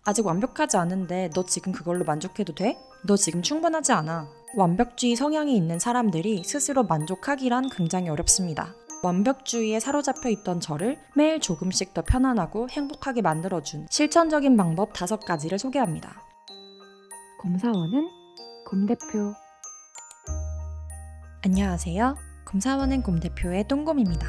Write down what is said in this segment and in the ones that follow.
아직 완벽하지 않은데 너 지금 그걸로 만족해도 돼? 너 지금 충분하지 않아. 완벽주의 성향이 있는 사람들이 스스로 만족하기란 굉장히 어렵습니다. 완벽주의에 사로잡혀 있던 저를 매일 조금씩 더 편안하고 행복하게 만들어준 실천적인 방법 5가지를 소개합니다. 곰사원은 곰대표. 안녕하세요. 곰사원은 곰대표의 똥곰입니다.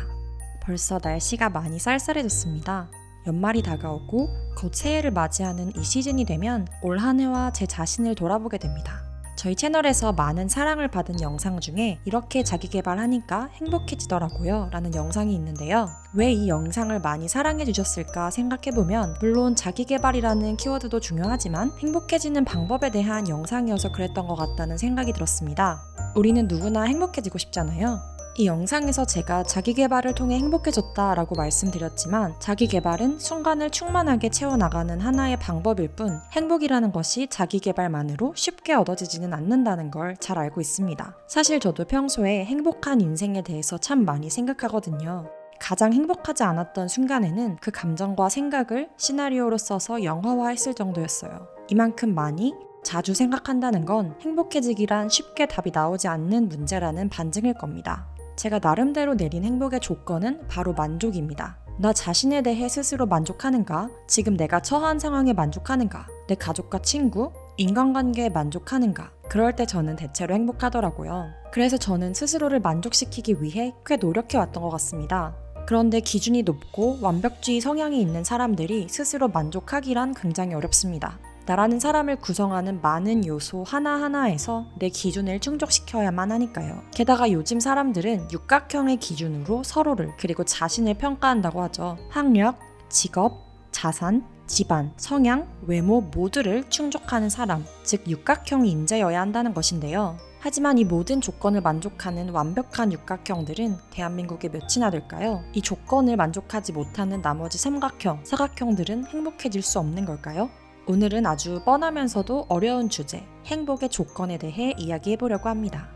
벌써 날씨가 많이 쌀쌀해졌습니다. 연말이 다가오고 곧 새해를 맞이하는 이 시즌이 되면 올 한 해와 제 자신을 돌아보게 됩니다. 저희 채널에서 많은 사랑을 받은 영상 중에 이렇게 자기계발하니까 행복해지더라고요 라는 영상이 있는데요. 왜 이 영상을 많이 사랑해 주셨을까 생각해보면 물론 자기계발이라는 키워드도 중요하지만 행복해지는 방법에 대한 영상이어서 그랬던 것 같다는 생각이 들었습니다. 우리는 누구나 행복해지고 싶잖아요. 이 영상에서 제가 자기계발을 통해 행복해졌다라고 말씀드렸지만 자기계발은 순간을 충만하게 채워나가는 하나의 방법일 뿐 행복이라는 것이 자기계발만으로 쉽게 얻어지지는 않는다는 걸 잘 알고 있습니다. 사실 저도 평소에 행복한 인생에 대해서 참 많이 생각하거든요. 가장 행복하지 않았던 순간에는 그 감정과 생각을 시나리오로 써서 영화화했을 정도였어요. 이만큼 많이 자주 생각한다는 건 행복해지기란 쉽게 답이 나오지 않는 문제라는 반증일 겁니다. 제가 나름대로 내린 행복의 조건은 바로 만족입니다. 나 자신에 대해 스스로 만족하는가? 지금 내가 처한 상황에 만족하는가? 내 가족과 친구, 인간관계에 만족하는가? 그럴 때 저는 대체로 행복하더라고요. 그래서 저는 스스로를 만족시키기 위해 꽤 노력해왔던 것 같습니다. 그런데 기준이 높고 완벽주의 성향이 있는 사람들이 스스로 만족하기란 굉장히 어렵습니다. 나라는 사람을 구성하는 많은 요소 하나하나에서 내 기준을 충족시켜야만 하니까요. 게다가 요즘 사람들은 육각형의 기준으로 서로를 그리고 자신을 평가한다고 하죠. 학력, 직업, 자산, 집안, 성향, 외모 모두를 충족하는 사람, 즉 육각형이 인재여야 한다는 것인데요. 하지만 이 모든 조건을 만족하는 완벽한 육각형들은 대한민국에 몇이나 될까요? 이 조건을 만족하지 못하는 나머지 삼각형, 사각형들은 행복해질 수 없는 걸까요? 오늘은 아주 뻔하면서도 어려운 주제, 행복의 조건에 대해 이야기해보려고 합니다.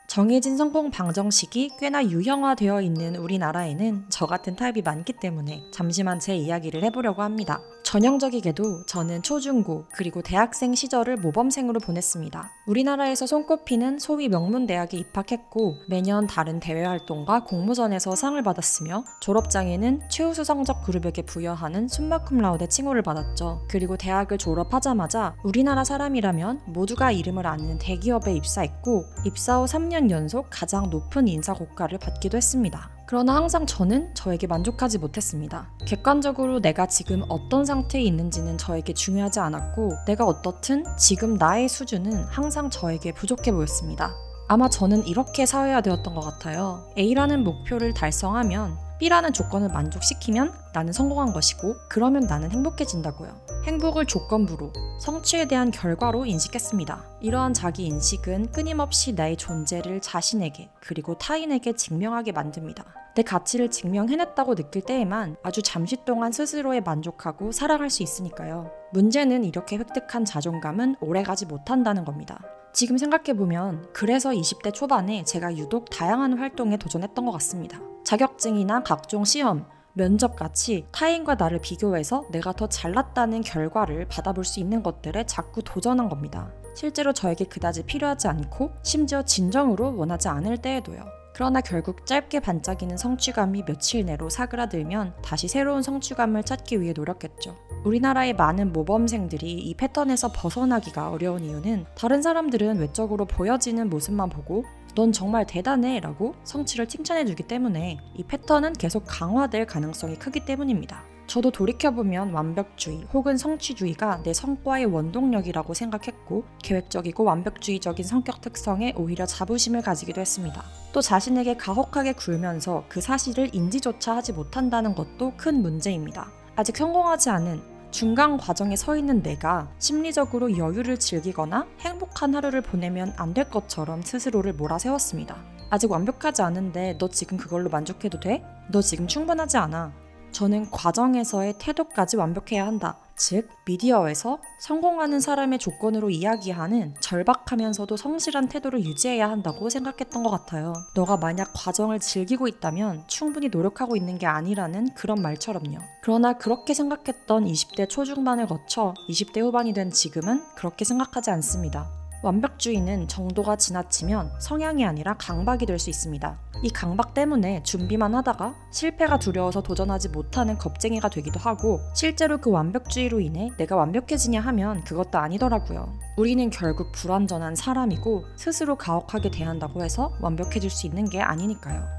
정해진 성공 방정식이 꽤나 유형화되어 있는 우리나라에는 저 같은 타입이 많기 때문에 잠시만 제 이야기를 해보려고 합니다. 전형적이게도 저는 초중고 그리고 대학생 시절을 모범생으로 보냈습니다. 우리나라에서 손꼽히는 소위 명문대학에 입학했고 매년 다른 대외 활동과 공모전에서 상을 받았으며 졸업장에는 최우수 성적 그룹에게 부여하는 숨마쿰라우드 칭호를 받았죠. 그리고 대학을 졸업하자마자 우리나라 사람이라면 모두가 이름을 아는 대기업에 입사했고 입사 후 3년 연속 가장 높은 인사 고과를 받기도 했습니다. 그러나 항상 저는 저에게 만족하지 못했습니다. 객관적으로 내가 지금 어떤 상태에 있는지는 저에게 중요하지 않았고 내가 어떻든 지금 나의 수준은 항상 저에게 부족해 보였습니다. 아마 저는 이렇게 사회화되었던 것 같아요. A라는 목표를 달성하면 B라는 조건을 만족시키면 나는 성공한 것이고 그러면 나는 행복해진다고요. 행복을 조건부로, 성취에 대한 결과로 인식했습니다. 이러한 자기인식은 끊임없이 나의 존재를 자신에게 그리고 타인에게 증명하게 만듭니다. 내 가치를 증명해냈다고 느낄 때에만 아주 잠시 동안 스스로에 만족하고 살아갈 수 있으니까요. 문제는 이렇게 획득한 자존감은 오래가지 못한다는 겁니다. 지금 생각해보면 그래서 20대 초반에 제가 유독 다양한 활동에 도전했던 것 같습니다. 자격증이나 각종 시험, 면접같이 타인과 나를 비교해서 내가 더 잘났다는 결과를 받아볼 수 있는 것들에 자꾸 도전한 겁니다. 실제로 저에게 그다지 필요하지 않고 심지어 진정으로 원하지 않을 때에도요. 그러나 결국 짧게 반짝이는 성취감이 며칠 내로 사그라들면 다시 새로운 성취감을 찾기 위해 노력했죠. 우리나라의 많은 모범생들이 이 패턴에서 벗어나기가 어려운 이유는 다른 사람들은 외적으로 보여지는 모습만 보고 넌 정말 대단해 라고 성취를 칭찬해주기 때문에 이 패턴은 계속 강화될 가능성이 크기 때문입니다. 저도 돌이켜보면 완벽주의 혹은 성취주의가 내 성과의 원동력이라고 생각했고 계획적이고 완벽주의적인 성격 특성에 오히려 자부심을 가지기도 했습니다. 또 자신에게 가혹하게 굴면서 그 사실을 인지조차 하지 못한다는 것도 큰 문제입니다. 아직 성공하지 않은 중간 과정에 서 있는 내가 심리적으로 여유를 즐기거나 행복한 하루를 보내면 안 될 것처럼 스스로를 몰아세웠습니다. 아직 완벽하지 않은데 너 지금 그걸로 만족해도 돼? 너 지금 충분하지 않아. 저는 과정에서의 태도까지 완벽해야 한다. 즉, 미디어에서 성공하는 사람의 조건으로 이야기하는 절박하면서도 성실한 태도를 유지해야 한다고 생각했던 것 같아요. 너가 만약 과정을 즐기고 있다면 충분히 노력하고 있는 게 아니라는 그런 말처럼요. 그러나 그렇게 생각했던 20대 초중반을 거쳐 20대 후반이 된 지금은 그렇게 생각하지 않습니다. 완벽주의는 정도가 지나치면 성향이 아니라 강박이 될 수 있습니다. 이 강박 때문에 준비만 하다가 실패가 두려워서 도전하지 못하는 겁쟁이가 되기도 하고, 실제로 그 완벽주의로 인해 내가 완벽해지냐 하면 그것도 아니더라고요. 우리는 결국 불완전한 사람이고 스스로 가혹하게 대한다고 해서 완벽해질 수 있는 게 아니니까요.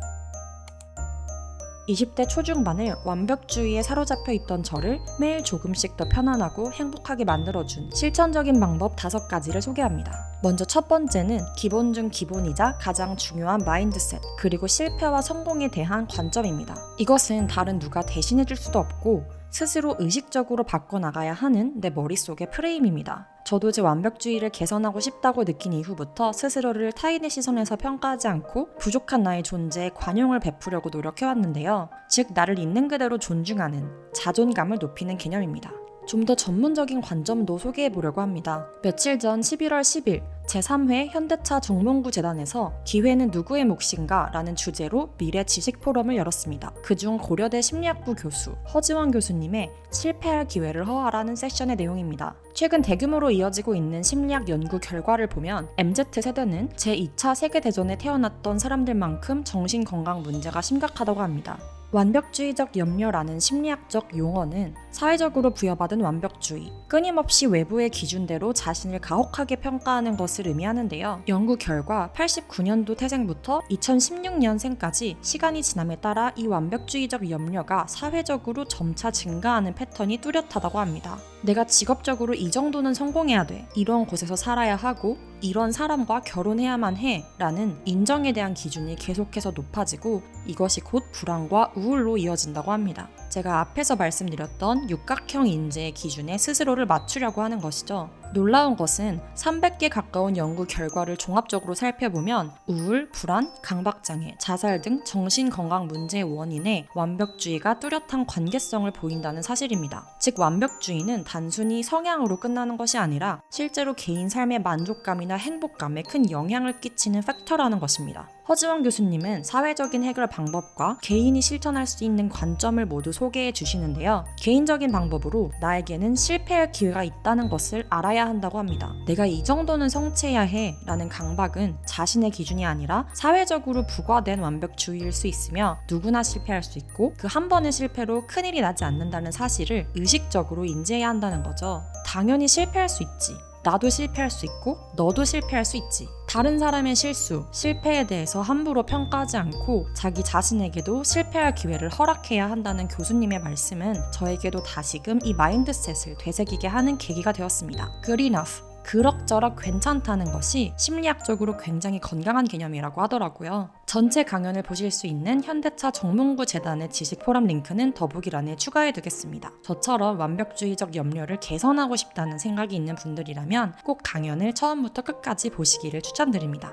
20대 초중반을 완벽주의에 사로잡혀 있던 저를 매일 조금씩 더 편안하고 행복하게 만들어준 실천적인 방법 5가지를 소개합니다. 먼저 첫 번째는 기본 중 기본이자 가장 중요한 마인드셋, 그리고 실패와 성공에 대한 관점입니다. 이것은 다른 누가 대신해줄 수도 없고 스스로 의식적으로 바꿔나가야 하는 내 머릿속의 프레임입니다. 저도 제 완벽주의를 개선하고 싶다고 느낀 이후부터 스스로를 타인의 시선에서 평가하지 않고 부족한 나의 존재에 관용을 베푸려고 노력해왔는데요. 즉, 나를 있는 그대로 존중하는, 자존감을 높이는 개념입니다. 좀 더 전문적인 관점도 소개해보려고 합니다. 며칠 전 11월 10일 제3회 현대차 정몽구 재단에서 기회는 누구의 몫인가? 라는 주제로 미래 지식 포럼을 열었습니다. 그중 고려대 심리학부 교수 허지원 교수님의 실패할 기회를 허하라는 세션의 내용입니다. 최근 대규모로 이어지고 있는 심리학 연구 결과를 보면 MZ세대는 제2차 세계대전에 태어났던 사람들만큼 정신건강 문제가 심각하다고 합니다. 완벽주의적 염려라는 심리학적 용어는 사회적으로 부여받은 완벽주의, 끊임없이 외부의 기준대로 자신을 가혹하게 평가하는 것을 의미하는데요. 연구 결과 89년도 태생부터 2016년생까지 시간이 지남에 따라 이 완벽주의적 염려가 사회적으로 점차 증가하는 패턴이 뚜렷하다고 합니다. 내가 직업적으로 이 정도는 성공해야 돼, 이런 곳에서 살아야 하고 이런 사람과 결혼해야만 해 라는 인정에 대한 기준이 계속해서 높아지고, 이것이 곧 불안과 우울로 이어진다고 합니다. 제가 앞에서 말씀드렸던 육각형 인재의 기준에 스스로를 맞추려고 하는 것이죠. 놀라운 것은 300개 가까운 연구 결과를 종합적으로 살펴보면 우울, 불안, 강박장애, 자살 등 정신건강 문제의 원인에 완벽주의가 뚜렷한 관계성을 보인다는 사실입니다. 즉, 완벽주의는 단순히 성향으로 끝나는 것이 아니라 실제로 개인 삶의 만족감이나 행복감에 큰 영향을 끼치는 팩터라는 것입니다. 허지원 교수님은 사회적인 해결 방법과 개인이 실천할 수 있는 관점을 모두 소개해 주시는데요. 개인적인 방법으로 나에게는 실패할 기회가 있다는 것을 알아야 한다고 합니다. 내가 이 정도는 성취해야 해 라는 강박은 자신의 기준이 아니라 사회적으로 부과된 완벽주의일 수 있으며, 누구나 실패할 수 있고 그 한 번의 실패로 큰일이 나지 않는다는 사실을 의식적으로 인지해야 한다는 거죠. 당연히 실패할 수 있지. 나도 실패할 수 있고 너도 실패할 수 있지. 다른 사람의 실수, 실패에 대해서 함부로 평가하지 않고 자기 자신에게도 실패할 기회를 허락해야 한다는 교수님의 말씀은 저에게도 다시금 이 마인드셋을 되새기게 하는 계기가 되었습니다. Good enough. 그럭저럭 괜찮다는 것이 심리학적으로 굉장히 건강한 개념이라고 하더라고요. 전체 강연을 보실 수 있는 현대차 정몽구 재단의 지식 포럼 링크는 더보기란에 추가해 두겠습니다. 저처럼 완벽주의적 염려를 개선하고 싶다는 생각이 있는 분들이라면 꼭 강연을 처음부터 끝까지 보시기를 추천드립니다.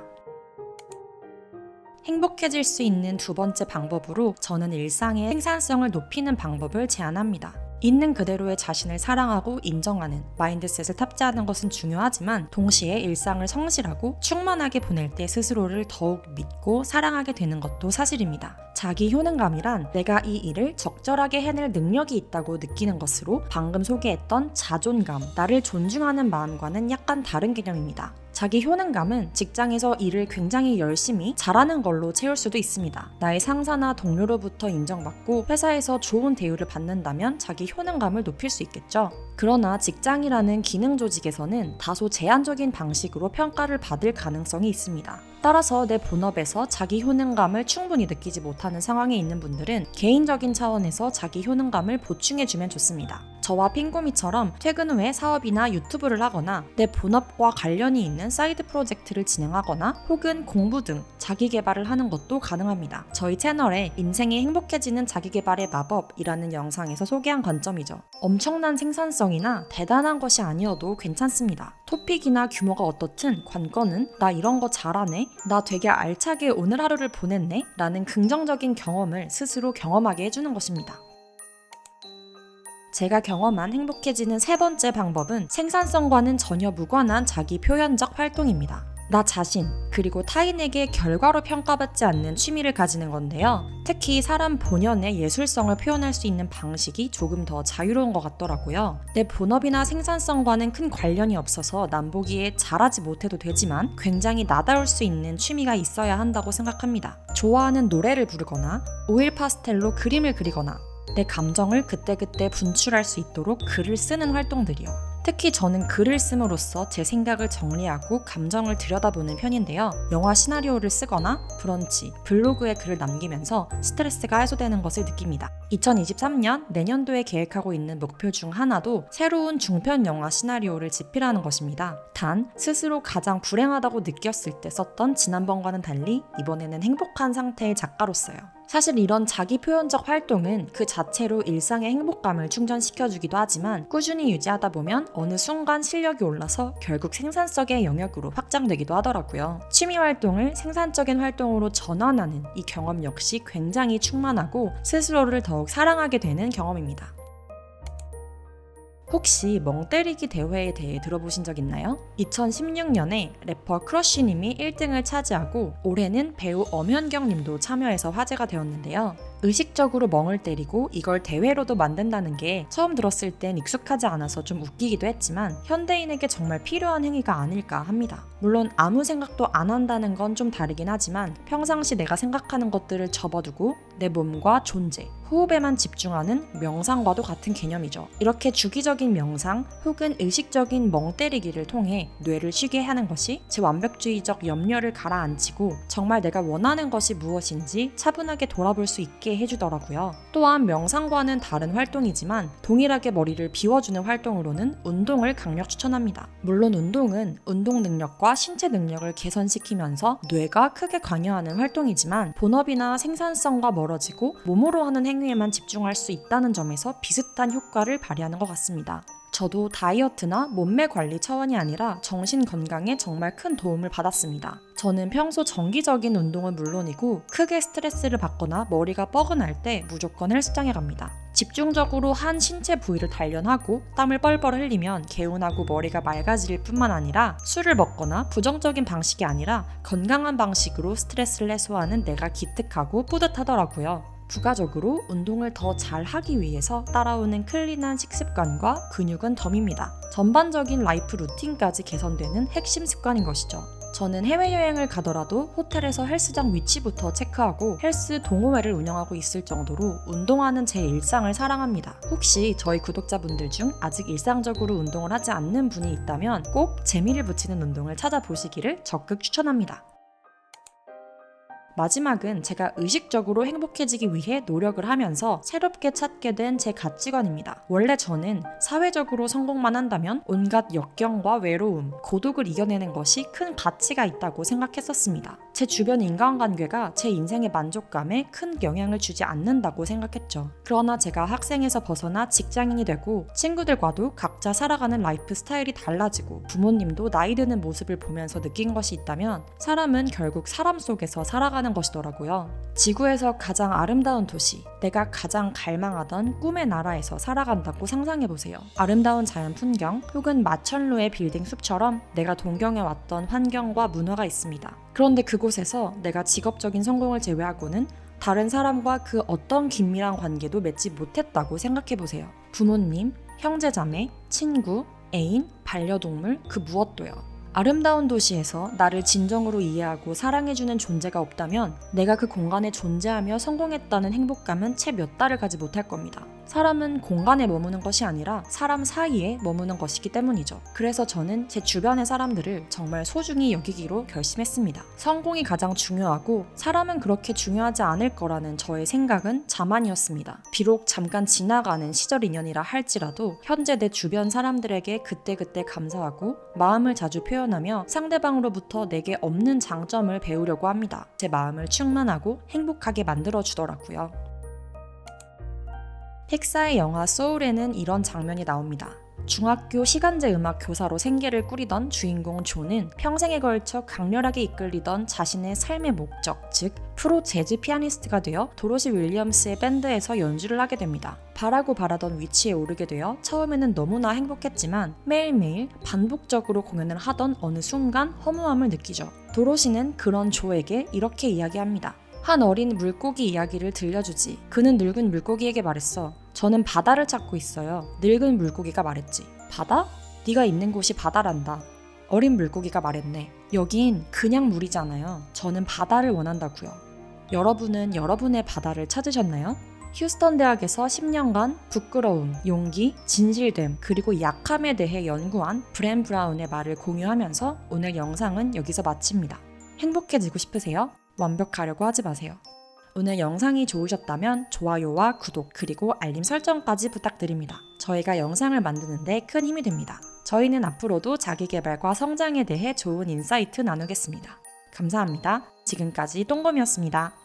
행복해질 수 있는 두 번째 방법으로 저는 일상의 생산성을 높이는 방법을 제안합니다. 있는 그대로의 자신을 사랑하고 인정하는 마인드셋을 탑재하는 것은 중요하지만, 동시에 일상을 성실하고 충만하게 보낼 때 스스로를 더욱 믿고 사랑하게 되는 것도 사실입니다. 자기 효능감이란 내가 이 일을 적절하게 해낼 능력이 있다고 느끼는 것으로, 방금 소개했던 자존감, 나를 존중하는 마음과는 약간 다른 개념입니다. 자기 효능감은 직장에서 일을 굉장히 열심히 잘하는 걸로 채울 수도 있습니다. 나의 상사나 동료로부터 인정받고 회사에서 좋은 대우를 받는다면 자기 효능감을 높일 수 있겠죠. 그러나 직장이라는 기능 조직에서는 다소 제한적인 방식으로 평가를 받을 가능성이 있습니다. 따라서 내 본업에서 자기 효능감을 충분히 느끼지 못하는 상황에 있는 분들은 개인적인 차원에서 자기 효능감을 보충해주면 좋습니다. 저와 핑구미처럼 퇴근 후에 사업이나 유튜브를 하거나 내 본업과 관련이 있는 사이드 프로젝트를 진행하거나 혹은 공부 등 자기 개발을 하는 것도 가능합니다. 저희 채널에 인생이 행복해지는 자기개발의 마법이라는 영상에서 소개한 관점이죠. 엄청난 생산성이나 대단한 것이 아니어도 괜찮습니다. 토픽이나 규모가 어떻든 관건은 나 이런 거 잘하네, 나 되게 알차게 오늘 하루를 보냈네 라는 긍정적인 경험을 스스로 경험하게 해주는 것입니다. 제가 경험한 행복해지는 세 번째 방법은 생산성과는 전혀 무관한 자기 표현적 활동입니다. 나 자신, 그리고 타인에게 결과로 평가받지 않는 취미를 가지는 건데요. 특히 사람 본연의 예술성을 표현할 수 있는 방식이 조금 더 자유로운 것 같더라고요. 내 본업이나 생산성과는 큰 관련이 없어서 남보기에 잘하지 못해도 되지만 굉장히 나다울 수 있는 취미가 있어야 한다고 생각합니다. 좋아하는 노래를 부르거나 오일 파스텔로 그림을 그리거나 내 감정을 그때그때 분출할 수 있도록 글을 쓰는 활동들이요. 특히 저는 글을 씀으로써 제 생각을 정리하고 감정을 들여다보는 편인데요. 영화 시나리오를 쓰거나 브런치, 블로그에 글을 남기면서 스트레스가 해소되는 것을 느낍니다. 2023년 내년도에 계획하고 있는 목표 중 하나도 새로운 중편 영화 시나리오를 집필하는 것입니다. 단, 스스로 가장 불행하다고 느꼈을 때 썼던 지난번과는 달리 이번에는 행복한 상태의 작가로서요. 사실 이런 자기 표현적 활동은 그 자체로 일상의 행복감을 충전시켜주기도 하지만 꾸준히 유지하다 보면 어느 순간 실력이 올라서 결국 생산성의 영역으로 확장되기도 하더라고요. 취미 활동을 생산적인 활동으로 전환하는 이 경험 역시 굉장히 충만하고 스스로를 더욱 사랑하게 되는 경험입니다. 혹시 멍때리기 대회에 대해 들어보신 적 있나요? 2016년에 래퍼 크러쉬님이 1등을 차지하고 올해는 배우 엄현경님도 참여해서 화제가 되었는데요. 의식적으로 멍을 때리고 이걸 대회로도 만든다는 게 처음 들었을 땐 익숙하지 않아서 좀 웃기기도 했지만 현대인에게 정말 필요한 행위가 아닐까 합니다. 물론 아무 생각도 안 한다는 건 좀 다르긴 하지만 평상시 내가 생각하는 것들을 접어두고 내 몸과 존재, 호흡에만 집중하는 명상과도 같은 개념이죠. 이렇게 주기적인 명상 혹은 의식적인 멍 때리기를 통해 뇌를 쉬게 하는 것이 제 완벽주의적 염려를 가라앉히고 정말 내가 원하는 것이 무엇인지 차분하게 돌아볼 수 있게 해주더라고요. 또한 명상과는 다른 활동이지만 동일하게 머리를 비워주는 활동으로는 운동을 강력 추천합니다. 물론 운동은 운동 능력과 신체 능력을 개선시키면서 뇌가 크게 관여하는 활동이지만 본업이나 생산성과 멀어지고 몸으로 하는 행위에만 집중할 수 있다는 점에서 비슷한 효과를 발휘하는 것 같습니다. 저도 다이어트나 몸매 관리 차원이 아니라 정신 건강에 정말 큰 도움을 받았습니다. 저는 평소 정기적인 운동은 물론이고 크게 스트레스를 받거나 머리가 뻐근할 때 무조건 헬스장에 갑니다. 집중적으로 한 신체 부위를 단련하고 땀을 뻘뻘 흘리면 개운하고 머리가 맑아질 뿐만 아니라 술을 먹거나 부정적인 방식이 아니라 건강한 방식으로 스트레스를 해소하는 내가 기특하고 뿌듯하더라고요. 부가적으로 운동을 더 잘하기 위해서 따라오는 클린한 식습관과 근육은 덤입니다. 전반적인 라이프 루틴까지 개선되는 핵심 습관인 것이죠. 저는 해외여행을 가더라도 호텔에서 헬스장 위치부터 체크하고 헬스 동호회를 운영하고 있을 정도로 운동하는 제 일상을 사랑합니다. 혹시 저희 구독자분들 중 아직 일상적으로 운동을 하지 않는 분이 있다면 꼭 재미를 붙이는 운동을 찾아보시기를 적극 추천합니다. 마지막은 제가 의식적으로 행복해지기 위해 노력을 하면서 새롭게 찾게 된 제 가치관입니다. 원래 저는 사회적으로 성공만 한다면 온갖 역경과 외로움, 고독을 이겨내는 것이 큰 가치가 있다고 생각했었습니다. 제 주변 인간관계가 제 인생의 만족감에 큰 영향을 주지 않는다고 생각했죠. 그러나 제가 학생에서 벗어나 직장인이 되고 친구들과도 각자 살아가는 라이프 스타일이 달라지고 부모님도 나이 드는 모습을 보면서 느낀 것이 있다면 사람은 결국 사람 속에서 살아가는 것이더라고요. 지구에서 가장 아름다운 도시, 내가 가장 갈망하던 꿈의 나라에서 살아간다고 상상해보세요. 아름다운 자연 풍경 혹은 마천루의 빌딩 숲처럼 내가 동경해왔던 환경과 문화가 있습니다. 그런데 그곳에서 내가 직업적인 성공을 제외하고는 다른 사람과 그 어떤 긴밀한 관계도 맺지 못했다고 생각해보세요. 부모님, 형제자매, 친구, 애인, 반려동물, 그 무엇도요. 아름다운 도시에서 나를 진정으로 이해하고 사랑해주는 존재가 없다면 내가 그 공간에 존재하며 성공했다는 행복감은 채 몇 달을 가지 못할 겁니다. 사람은 공간에 머무는 것이 아니라 사람 사이에 머무는 것이기 때문이죠. 그래서 저는 제 주변의 사람들을 정말 소중히 여기기로 결심했습니다. 성공이 가장 중요하고 사람은 그렇게 중요하지 않을 거라는 저의 생각은 자만이었습니다. 비록 잠깐 지나가는 시절 인연이라 할지라도 현재 내 주변 사람들에게 그때그때 감사하고 마음을 자주 표현하며 상대방으로부터 내게 없는 장점을 배우려고 합니다. 제 마음을 충만하고 행복하게 만들어주더라고요. 픽사의 영화 소울에는 이런 장면이 나옵니다. 중학교 시간제 음악 교사로 생계를 꾸리던 주인공 조는 평생에 걸쳐 강렬하게 이끌리던 자신의 삶의 목적, 즉 프로 재즈 피아니스트가 되어 도로시 윌리엄스의 밴드에서 연주를 하게 됩니다. 바라고 바라던 위치에 오르게 되어 처음에는 너무나 행복했지만 매일매일 반복적으로 공연을 하던 어느 순간 허무함을 느끼죠. 도로시는 그런 조에게 이렇게 이야기합니다. 한 어린 물고기 이야기를 들려주지. 그는 늙은 물고기에게 말했어. 저는 바다를 찾고 있어요. 늙은 물고기가 말했지. 바다? 네가 있는 곳이 바다란다. 어린 물고기가 말했네. 여긴 그냥 물이잖아요. 저는 바다를 원한다고요. 여러분은 여러분의 바다를 찾으셨나요? 휴스턴 대학에서 10년간 부끄러움, 용기, 진실됨, 그리고 약함에 대해 연구한 브랜 브라운의 말을 공유하면서 오늘 영상은 여기서 마칩니다. 행복해지고 싶으세요? 완벽하려고 하지 마세요. 오늘 영상이 좋으셨다면 좋아요와 구독 그리고 알림 설정까지 부탁드립니다. 저희가 영상을 만드는데 큰 힘이 됩니다. 저희는 앞으로도 자기계발과 성장에 대해 좋은 인사이트 나누겠습니다. 감사합니다. 지금까지 똥곰이었습니다.